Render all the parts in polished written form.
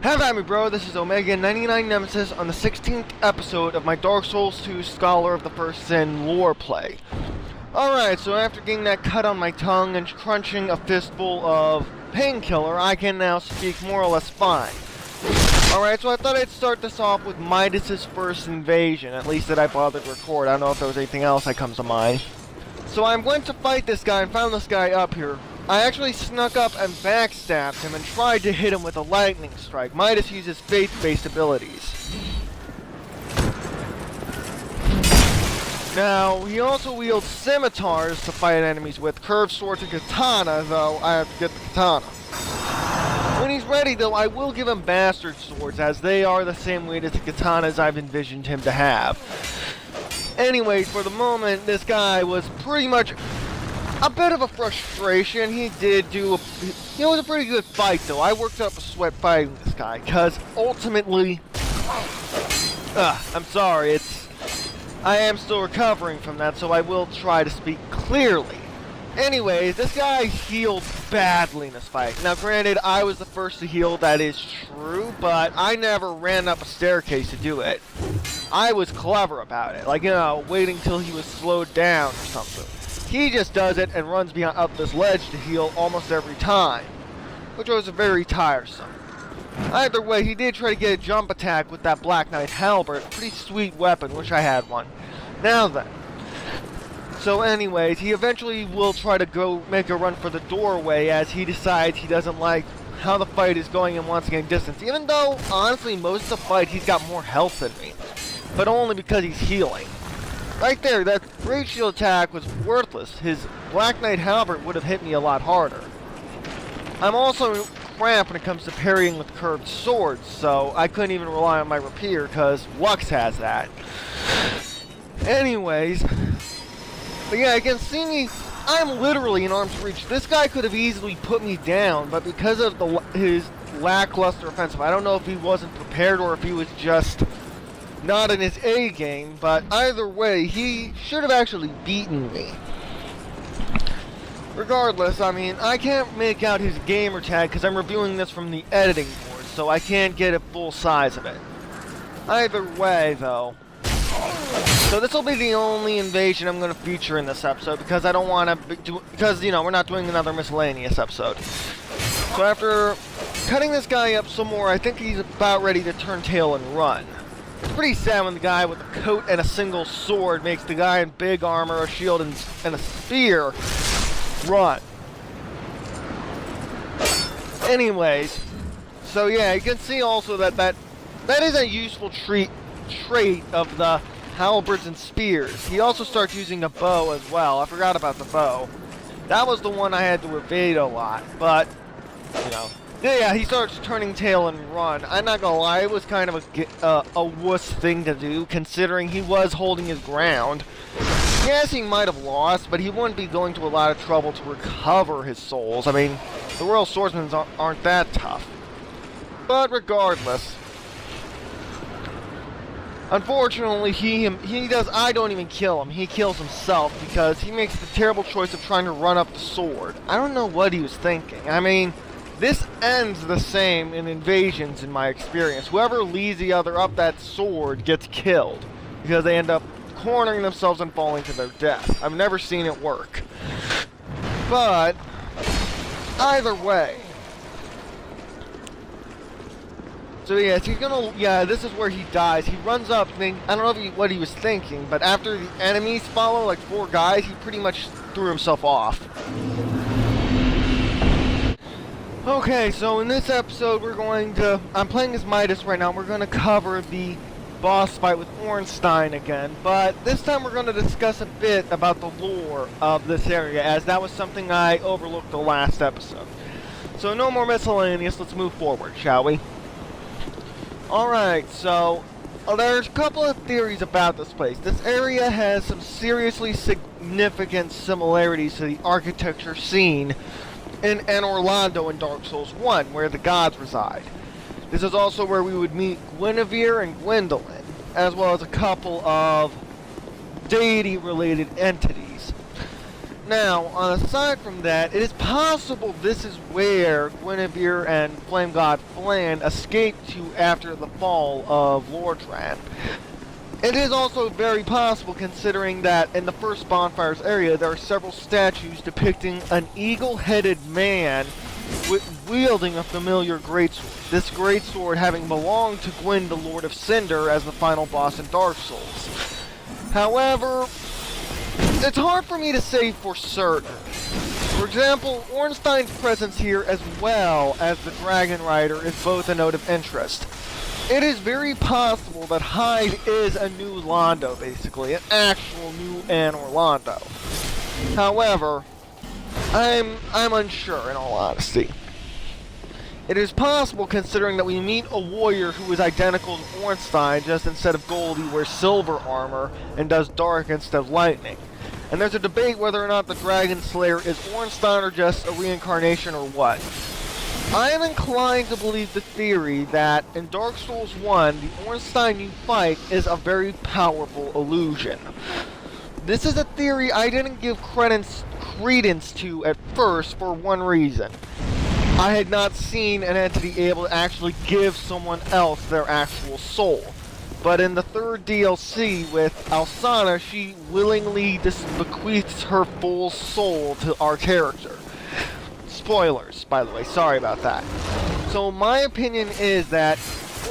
Have at me, bro. This is Omega 99 Nemesis on the 16th episode of my Dark Souls 2 Scholar of the First Sin lore play. Alright, so after getting that cut on my tongue and crunching a fistful of painkiller, I can now speak more or less fine. Alright, so I thought I'd start this off with Mitis' first invasion, at least that I bothered to record. I don't know if there was anything else that comes to mind. So I'm going to fight this guy and found this guy up here. I actually snuck up and backstabbed him and tried to hit him with a lightning strike. Mitis uses faith-based abilities. Now, he also wields scimitars to fight enemies with, curved swords and katana, though I have to get the katana. When he's ready, though, I will give him bastard swords, as they are the same weight as the katanas I've envisioned him to have. Anyway, for the moment, this guy was pretty much a bit of a frustration. He was a pretty good fight, though. I worked up a sweat fighting this guy, because ultimately, I'm sorry, I am still recovering from that, so I will try to speak clearly. Anyways, this guy healed badly in this fight. Now, granted, I was the first to heal, that is true, but I never ran up a staircase to do it. I was clever about it, like, waiting till he was slowed down or something. He just does it and runs up this ledge to heal almost every time, which was very tiresome. Either way, he did try to get a jump attack with that Black Knight halberd, pretty sweet weapon, wish I had one. Now then. So anyways, he eventually will try to go make a run for the doorway as he decides he doesn't like how the fight is going and wants to gain distance. Even though, honestly, most of the fight he's got more health than me, but only because he's healing. Right there, that great shield attack was worthless. His Black Knight halberd would have hit me a lot harder. I'm also cramped when it comes to parrying with curved swords, so I couldn't even rely on my rapier because Lux has that. Anyways, but yeah, you can see me, I'm literally in arm's reach. This guy could have easily put me down, but because of his lackluster offensive, I don't know if he wasn't prepared or if he was just not in his A game, but either way, he should have actually beaten me. Regardless, I mean, I can't make out his gamer tag because I'm reviewing this from the editing board, so I can't get a full size of it. Either way, though. So this will be the only invasion I'm going to feature in this episode because I don't want to because, we're not doing another miscellaneous episode. So after cutting this guy up some more, I think he's about ready to turn tail and run. It's pretty sad when the guy with a coat and a single sword makes the guy in big armor, a shield, and a spear run. Anyways, so yeah, you can see also that is a useful trait of the halberds and spears. He also starts using a bow as well. I forgot about the bow. That was the one I had to evade a lot, but, yeah, he starts turning tail and run. I'm not gonna lie, it was kind of a wuss thing to do, considering he was holding his ground. Yes, he might have lost, but he wouldn't be going to a lot of trouble to recover his souls. I mean, the Royal Swordsmen aren't that tough. But regardless, unfortunately, I don't even kill him. He kills himself because he makes the terrible choice of trying to run up the sword. I don't know what he was thinking. I mean, this ends the same in invasions in my experience. Whoever leads the other up that sword gets killed because they end up cornering themselves and falling to their death. I've never seen it work. But either way. So yes, this is where he dies. He runs up, I don't know what he was thinking, but after the enemies follow, like 4 guys, he pretty much threw himself off. Okay, so in this episode, I'm playing as Mitis right now. We're going to cover the boss fight with Ornstein again, but this time we're going to discuss a bit about the lore of this area, as that was something I overlooked the last episode. So no more miscellaneous, let's move forward, shall we? Alright, so there's a couple of theories about this place. This area has some seriously significant similarities to the architecture seen in Orlando in Dark Souls 1, where the gods reside. This is also where we would meet Guinevere and Gwendolyn, as well as a couple of deity-related entities. Now, aside from that, it is possible this is where Guinevere and Flame God Flan escaped to after the fall of Lordran. It is also very possible, considering that in the first bonfires area there are several statues depicting an eagle-headed man wielding a familiar greatsword. This greatsword having belonged to Gwyn, the Lord of Cinder, as the final boss in Dark Souls. However, it's hard for me to say for certain. For example, Ornstein's presence here as well as the Dragon Rider is both a note of interest. It is very possible that Hyde is a new Londo, basically, an actual new Anor Londo. However, I'm unsure, in all honesty. It is possible, considering that we meet a warrior who is identical to Ornstein, just instead of gold he wears silver armor and does dark instead of lightning. And there's a debate whether or not the Dragonslayer is Ornstein or just a reincarnation or what. I am inclined to believe the theory that in Dark Souls 1, the Ornstein you fight is a very powerful illusion. This is a theory I didn't give credence to at first for one reason. I had not seen an entity able to actually give someone else their actual soul. But in the third DLC with Alsana, she willingly bequeaths her full soul to our character. Spoilers, by the way, sorry about that. So my opinion is that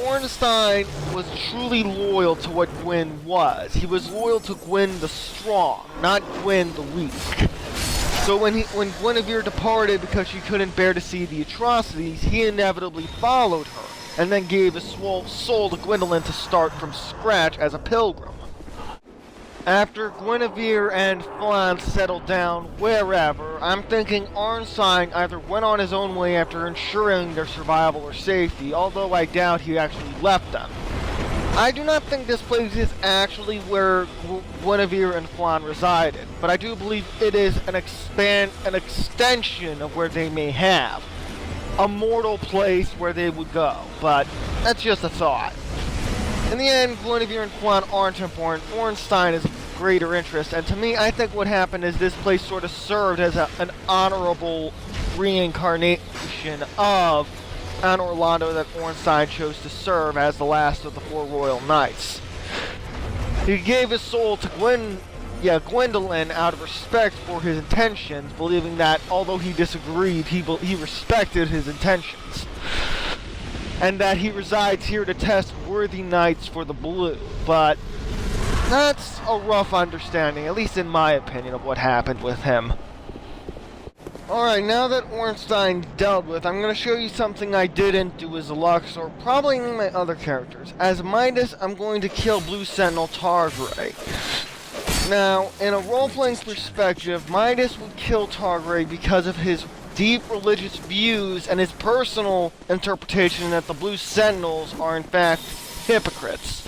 Ornstein was truly loyal to what Gwyn was. He was loyal to Gwyn the strong, not Gwyn the weak. So when Guinevere departed because she couldn't bear to see the atrocities, he inevitably followed her, and then gave his soul to Gwendolyn to start from scratch as a pilgrim. After Guinevere and Flan settled down wherever, I'm thinking Ornstein either went on his own way after ensuring their survival or safety, although I doubt he actually left them. I do not think this place is actually where Guinevere and Flan resided, but I do believe it is an extension of where they may have. A mortal place where they would go, but that's just a thought. In the end, Guinevere and Flan aren't important. Ornstein is of greater interest, and to me, I think what happened is this place sort of served as an honorable reincarnation of Anor Londo that Ornstein chose to serve as the last of the 4 royal knights. He gave his soul to Gwendolyn out of respect for his intentions, believing that although he disagreed, he respected his intentions. And that he resides here to test worthy knights for the blue. But that's a rough understanding, at least in my opinion, of what happened with him. Alright, now that Ornstein's dealt with, I'm going to show you something I didn't do as Lux, or probably any of my other characters. As Mitis, I'm going to kill Blue Sentinel Targray. Now, in a role-playing perspective, Mitis would kill Targray because of his deep religious views and his personal interpretation that the Blue Sentinels are in fact hypocrites.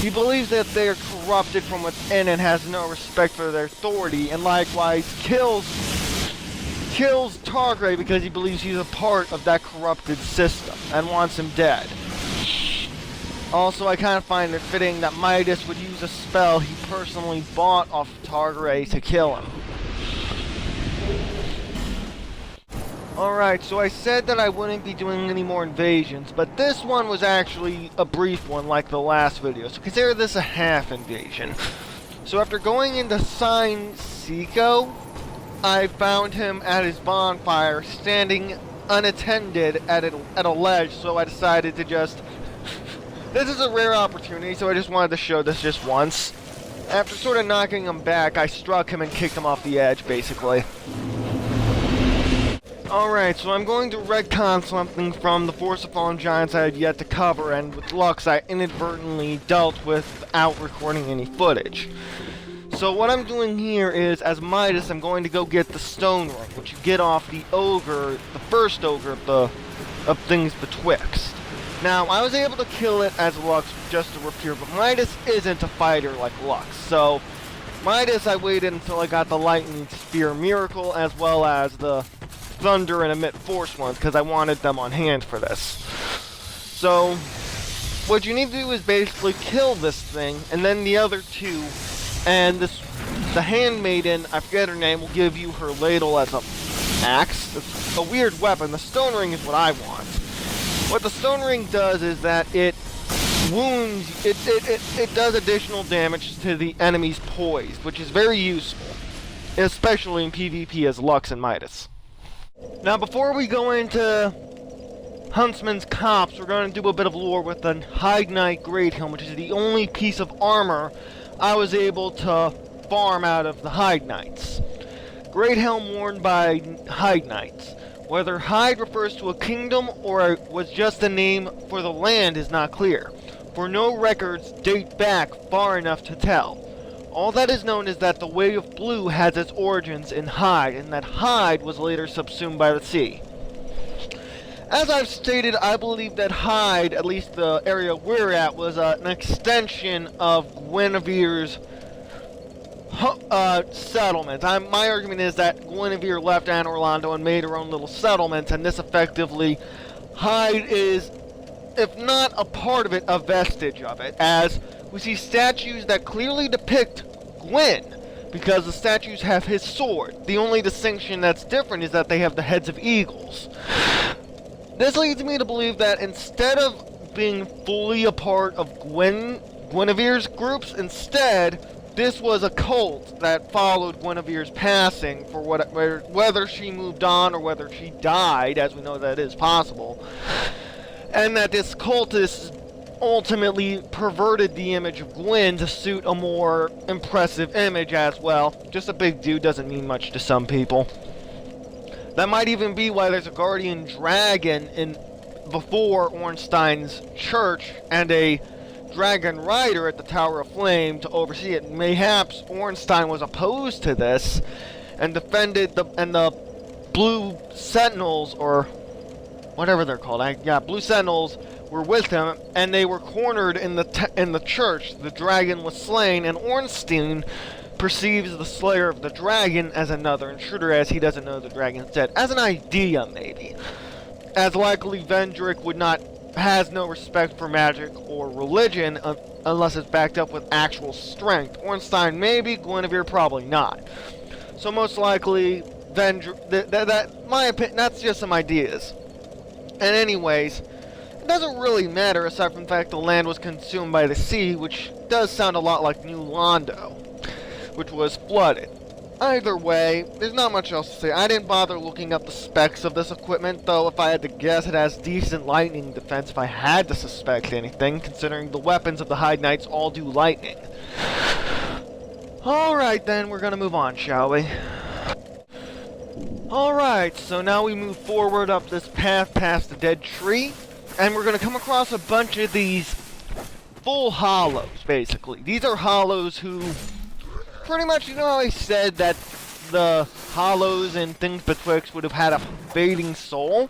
He believes that they are corrupted from within and has no respect for their authority, and likewise kills Targray because he believes he's a part of that corrupted system and wants him dead. Also, I kind of find it fitting that Mitis would use a spell he personally bought off of Targray to kill him. Alright, so I said that I wouldn't be doing any more invasions, but this one was actually a brief one like the last video, so consider this a half invasion. So after going into Sighco, I found him at his bonfire, standing unattended at a ledge, so I decided to just... This is a rare opportunity, so I just wanted to show this just once. After sort of knocking him back, I struck him and kicked him off the edge, basically. Alright, so I'm going to retcon something from the Force of Fallen Giants I had yet to cover, and with Lux I inadvertently dealt with without recording any footage. So what I'm doing here is, as Mitis, I'm going to go get the stone ring, which you get off the ogre, the first ogre of things betwixt. Now, I was able to kill it as Lux just to appear, but Mitis isn't a fighter like Lux, so Mitis I waited until I got the lightning spear miracle as well as the thunder and emit force ones, because I wanted them on hand for this. So what you need to do is basically kill this thing and then the other two, and this the handmaiden, I forget her name, will give you her ladle as a axe. It's a weird weapon. The stone ring is what I want. What the stone ring does is that it wounds, it does additional damage to the enemy's poise, which is very useful, especially in PvP as Lux and Mitis. Now, before we go into Huntsman's Copse, we're going to do a bit of lore with the Hide Knight Great Helm, which is the only piece of armor I was able to farm out of the Hide Knights. Great Helm worn by Hide Knights. Whether Hide refers to a kingdom or was just a name for the land is not clear, for no records date back far enough to tell. All that is known is that the Way of Blue has its origins in Hide, and that Hide was later subsumed by the sea. As I've stated, I believe that Hide, at least the area we're at, was an extension of Guinevere's settlement. My argument is that Guinevere left Anne Orlando and made her own little settlement, and this effectively, Hide is, if not a part of it, a vestige of it, as we see statues that clearly depict Gwyn, because the statues have his sword. The only distinction that's different is that they have the heads of eagles. This leads me to believe that instead of being fully a part of Guinevere's groups, instead, this was a cult that followed Guinevere's passing for whether she moved on or whether she died, as we know that is possible. And that this cultist ultimately perverted the image of Gwyn to suit a more impressive image as well. Just a big dude doesn't mean much to some people. That might even be why there's a guardian dragon before Ornstein's church and a dragon rider at the Tower of Flame to oversee it. Mayhaps Ornstein was opposed to this and defended the Blue Sentinels, or whatever they're called. Blue Sentinels were with him, and they were cornered in the church. The dragon was slain, and Ornstein perceives the slayer of the dragon as another intruder, as he doesn't know the dragon's dead. As an idea, maybe. As likely Vendrick has no respect for magic or religion unless it's backed up with actual strength. Ornstein maybe, Guinevere probably not. So most likely, Vendrick, my opinion, that's just some ideas. And anyways, it doesn't really matter aside from the fact the land was consumed by the sea, which does sound a lot like New Londo, which was flooded. Either way, there's not much else to say. I didn't bother looking up the specs of this equipment, though if I had to guess, it has decent lightning defense if I had to suspect anything, considering the weapons of the Hide Knights all do lightning. Alright then, we're gonna move on, shall we? Alright, so now we move forward up this path past the dead tree, and we're gonna come across a bunch of these full hollows, basically. These are hollows who pretty much, you know how I said that the hollows and things betwixt would have had a fading soul?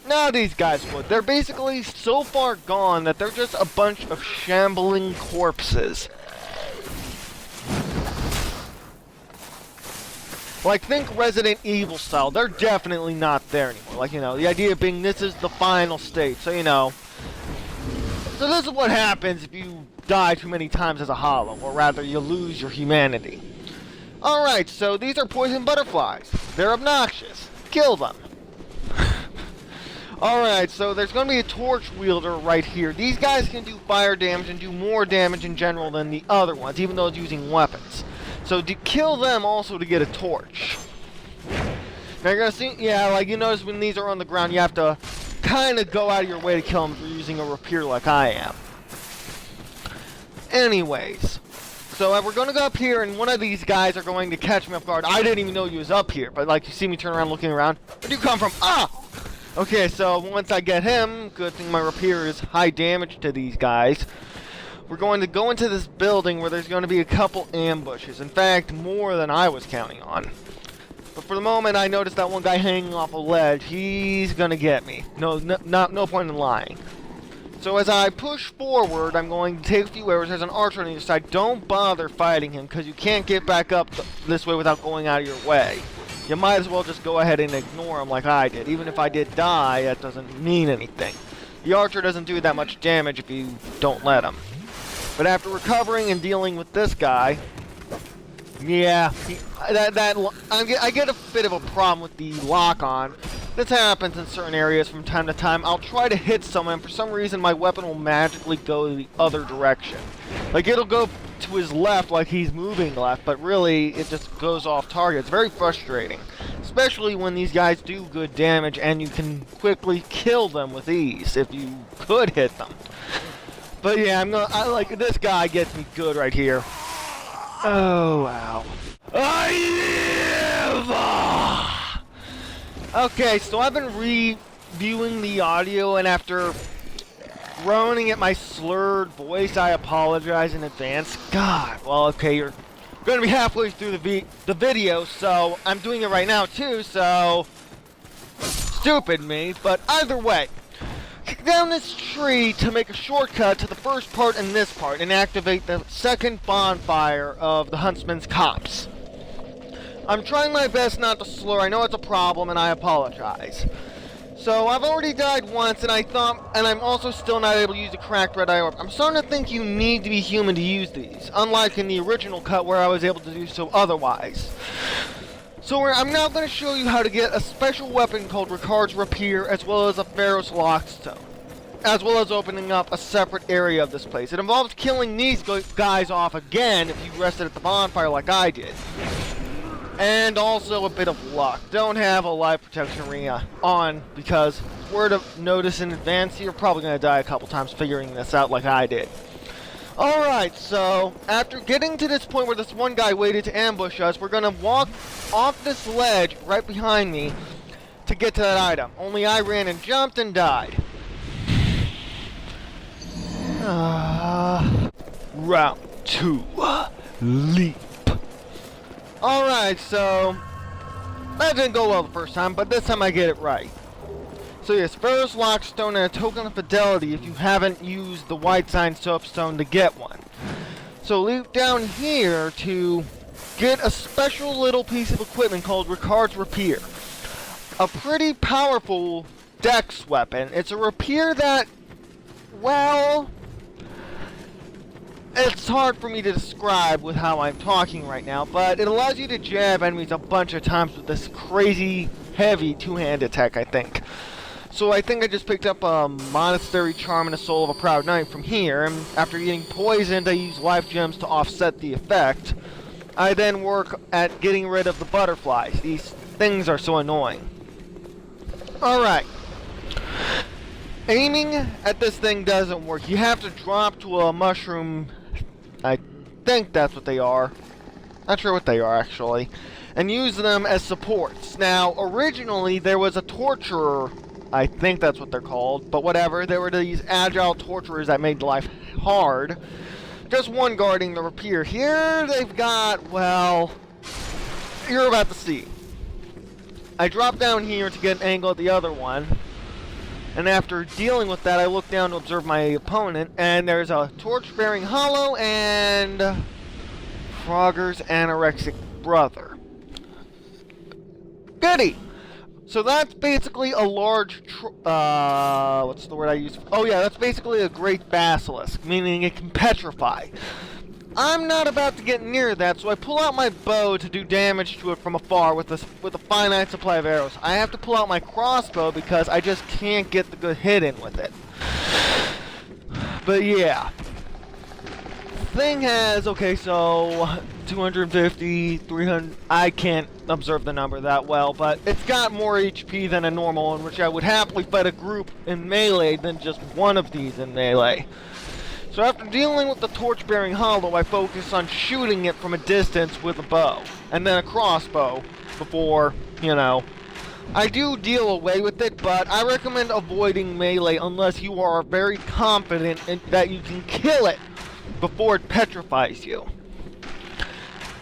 Now these guys would. They're basically so far gone that they're just a bunch of shambling corpses. Like, think Resident Evil style. They're definitely not there anymore. Like, you know, the idea being this is the final state. So, you know. So this is what happens if you die too many times as a hollow. Or rather, you lose your humanity. Alright, so these are poison butterflies. They're obnoxious. Kill them. Alright, so there's going to be a torch wielder right here. These guys can do fire damage and do more damage in general than the other ones, even though it's using weapons. So to kill them also to get a torch. Now you're going to see, yeah, like you notice when these are on the ground, you have to kind of go out of your way to kill them if you're using a rapier like I am. Anyways, so we're going to go up here, and one of these guys are going to catch me off guard. I didn't even know you was up here, but like you see me turn around looking around. Where'd you come from? Ah! Okay, so once I get him, good thing my rapier is high damage to these guys. We're going to go into this building where there's going to be a couple ambushes. In fact, more than I was counting on. But for the moment, I noticed that one guy hanging off a ledge. He's going to get me. No point in lying. So as I push forward, I'm going to take a few arrows. There's an archer on either side. Don't bother fighting him, because you can't get back up this way without going out of your way. You might as well just go ahead and ignore him like I did. Even if I did die, that doesn't mean anything. The archer doesn't do that much damage if you don't let him. But after recovering and dealing with this guy, Yeah, I get a bit of a problem with the lock-on. This happens in certain areas from time to time. I'll try to hit someone, and for some reason my weapon will magically go the other direction. Like, it'll go to his left like he's moving left, but really it just goes off target. It's very frustrating, especially when these guys do good damage and you can quickly kill them with ease if you could hit them. But yeah, I like, this guy gets me good right here. Oh, wow. I live! Okay, so I've been reviewing the audio, and after groaning at my slurred voice, I apologize in advance. God, well, okay, you're going to be halfway through the video, so I'm doing it right now, too, so stupid me, but either way. Kick down this tree to make a shortcut to the first part and this part, and activate the second bonfire of the Huntsman's Copse. I'm trying my best not to slur. I know it's a problem, and I apologize. So I've already died once, and I'm also still not able to use the cracked red eye orb. I'm starting to think you need to be human to use these, unlike in the original cut where I was able to do so otherwise. So I'm now going to show you how to get a special weapon called Ricard's Rapier, as well as a Pharaoh's Lockstone, as well as opening up a separate area of this place. It involves killing these guys off again if you rested at the bonfire like I did. And also a bit of luck. Don't have a life protection ring on, because word of notice in advance, you're probably going to die a couple times figuring this out like I did. Alright, so after getting to this point where this one guy waited to ambush us, we're going to walk off this ledge right behind me to get to that item. Only I ran and jumped and died. Round 2. Leap. Alright, so that didn't go well the first time, but this time I get it right. So yes, Pharaoh's Lockstone and a token of fidelity if you haven't used the White Sign Soapstone to get one. So leap down here to get a special little piece of equipment called Ricard's Rapier. A pretty powerful dex weapon. It's a rapier that, well, it's hard for me to describe with how I'm talking right now, but it allows you to jab enemies a bunch of times with this crazy heavy two-hand attack, I think. So I think I just picked up a Monastery Charm and a Soul of a Proud Knight from here, and after getting poisoned, I use life gems to offset the effect. I then work at getting rid of the butterflies. These things are so annoying. Alright. Aiming at this thing doesn't work. You have to drop to a mushroom. I think that's what they are. Not sure what they are, actually. And use them as supports. Now, originally, there was a torturer. I think that's what they're called. But whatever. There were these agile torturers that made life hard. Just one guarding the rapier. Here, they've got, well, you're about to see. I drop down here to get an angle at the other one. And after dealing with that, I look down to observe my opponent, and there's a torch-bearing hollow and Frogger's anorexic brother. Goody! So that's basically a large, what's the word I use? Oh yeah, that's basically a great basilisk, meaning it can petrify. I'm not about to get near that, so I pull out my bow to do damage to it from afar with a finite supply of arrows. I have to pull out my crossbow because I just can't get the good hit in with it. But yeah. Thing has, okay, so 250, 300, I can't observe the number that well, but it's got more HP than a normal one, which I would happily fight a group in melee than just one of these in melee. So after dealing with the torch-bearing hollow, I focus on shooting it from a distance with a bow, and then a crossbow before, you know. I do deal away with it, but I recommend avoiding melee unless you are very confident that you can kill it before it petrifies you.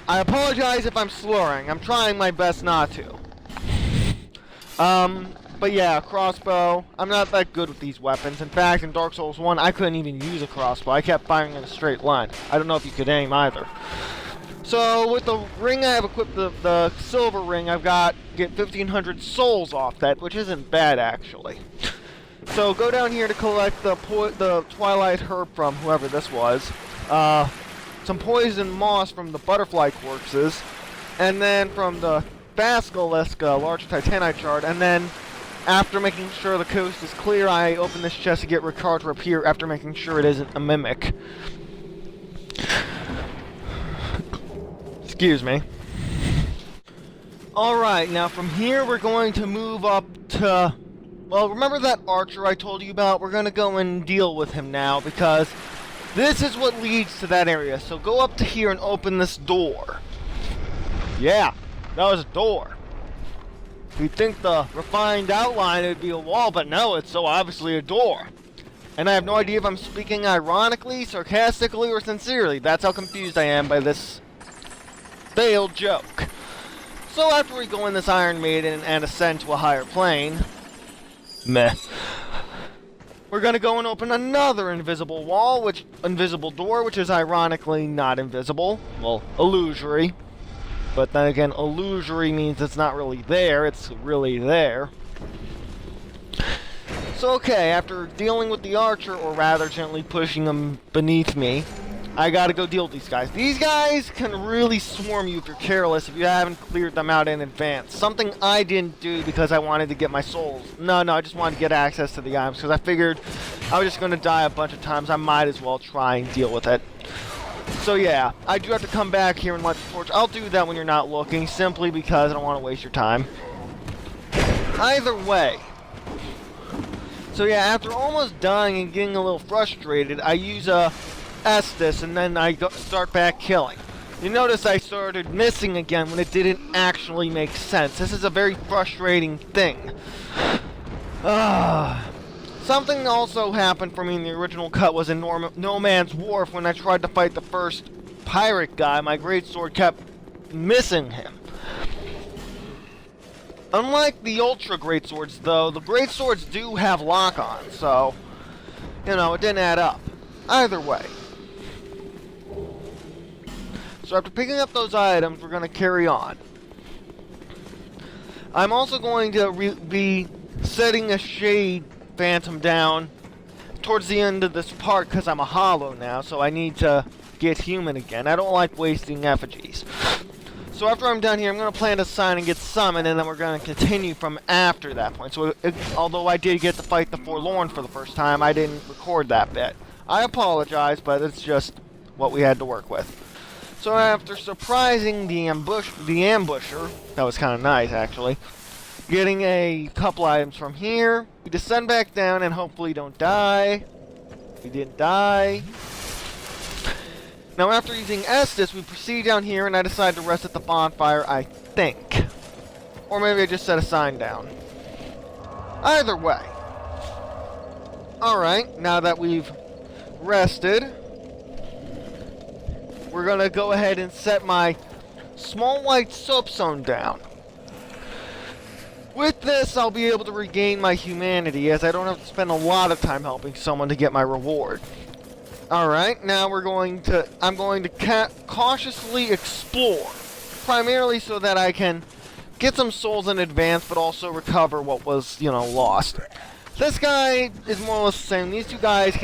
I apologize if I'm slurring. I'm trying my best not to. But yeah, crossbow. I'm not that good with these weapons. In fact, in Dark Souls 1, I couldn't even use a crossbow. I kept firing in a straight line. I don't know if you could aim either. So with the ring I have equipped, the silver ring, I've got get 1,500 souls off that, which isn't bad actually. So go down here to collect the Twilight Herb from whoever this was. some poison moss from the butterfly corpses, and then from the basilisk, large titanite shard, and then after making sure the coast is clear, I open this chest to get Ricard to appear after making sure it isn't a mimic. Excuse me. Alright, now from here we're going to move up to... Well, remember that archer I told you about? We're going to go and deal with him now, because this is what leads to that area. So go up to here and open this door. Yeah, that was a door. You'd think the refined outline would be a wall, but no, it's so obviously a door. And I have no idea if I'm speaking ironically, sarcastically, or sincerely. That's how confused I am by this failed joke. So after we go in this Iron Maiden and ascend to a higher plane, meh, we're gonna go and open another invisible door, which is ironically not invisible. Well, illusory. But then again, illusory means it's not really there, it's really there. So okay, after dealing with the archer, or rather gently pushing him beneath me, I gotta go deal with these guys. These guys can really swarm you if you're careless, if you haven't cleared them out in advance. Something I didn't do because I wanted to get my souls. No, I just wanted to get access to the items, because I figured I was just gonna die a bunch of times. I might as well try and deal with it. So yeah, I do have to come back here and light the torch. I'll do that when you're not looking, simply because I don't want to waste your time. Either way. So yeah, after almost dying and getting a little frustrated, I use a Estus, and then I start back killing. You notice I started missing again when it didn't actually make sense. This is a very frustrating thing. Something also happened for me in the original cut was in No Man's Wharf when I tried to fight the first pirate guy. My greatsword kept missing him. Unlike the Ultra Greatswords, though, the Greatswords do have lock-on, so, you know, it didn't add up. Either way. So after picking up those items, we're going to carry on. I'm also going to be setting a Shade Phantom down towards the end of this part, because I'm a hollow now, so I need to get human again. I don't like wasting effigies. So after I'm done here, I'm going to plant a sign and get summoned, and then we're going to continue from after that point. So although I did get to fight the Forlorn for the first time, I didn't record that bit. I apologize, but it's just what we had to work with. So after surprising the ambusher, that was kind of nice actually, getting a couple items from here, we descend back down and hopefully don't die. We didn't die. Now after using Estus, we proceed down here and I decide to rest at the bonfire, I think. Or maybe I just set a sign down. Either way. Alright, now that we've rested, we're gonna go ahead and set my small white soapstone down. With this, I'll be able to regain my humanity, as I don't have to spend a lot of time helping someone to get my reward. Alright, now I'm going to cautiously explore. Primarily so that I can get some souls in advance, but also recover what was, lost. This guy is more or less the same. These two guys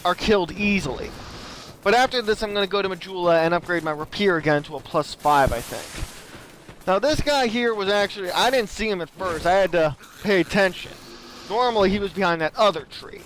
are killed easily. But after this, I'm going to go to Majula and upgrade my rapier again to a +5, I think. Now this guy here was actually, I didn't see him at first. I had to pay attention. Normally he was behind that other tree.